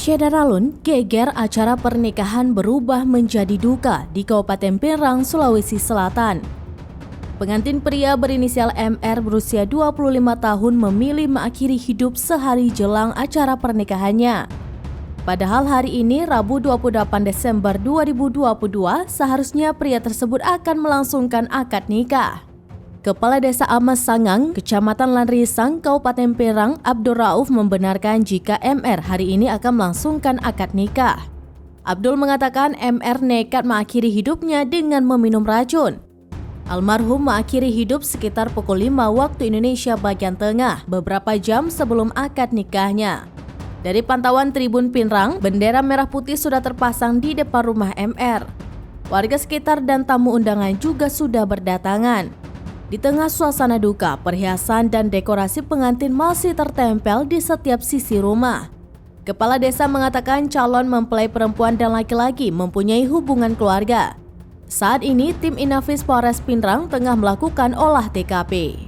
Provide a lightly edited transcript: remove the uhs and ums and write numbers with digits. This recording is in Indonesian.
Syedaralun geger acara pernikahan berubah menjadi duka di Kabupaten Pinrang, Sulawesi Selatan. Pengantin pria berinisial MR berusia 25 tahun memilih mengakhiri hidup sehari jelang acara pernikahannya. Padahal hari ini, Rabu 28 Desember 2022, seharusnya pria tersebut akan melangsungkan akad nikah. Kepala Desa Amas Sangang, Kecamatan Lanrisang, Kabupaten Pinrang, Abdul Rauf membenarkan jika MR hari ini akan melangsungkan akad nikah. Abdul mengatakan MR nekat mengakhiri hidupnya dengan meminum racun. Almarhum mengakhiri hidup sekitar pukul 5 waktu Indonesia bagian tengah, beberapa jam sebelum akad nikahnya. Dari pantauan Tribun Pinrang, bendera merah putih sudah terpasang di depan rumah MR. Warga sekitar dan tamu undangan juga sudah berdatangan. Di tengah suasana duka, perhiasan dan dekorasi pengantin masih tertempel di setiap sisi rumah. Kepala desa mengatakan calon mempelai perempuan dan laki-laki mempunyai hubungan keluarga. Saat ini, tim Inafis Polres Pinrang tengah melakukan olah TKP.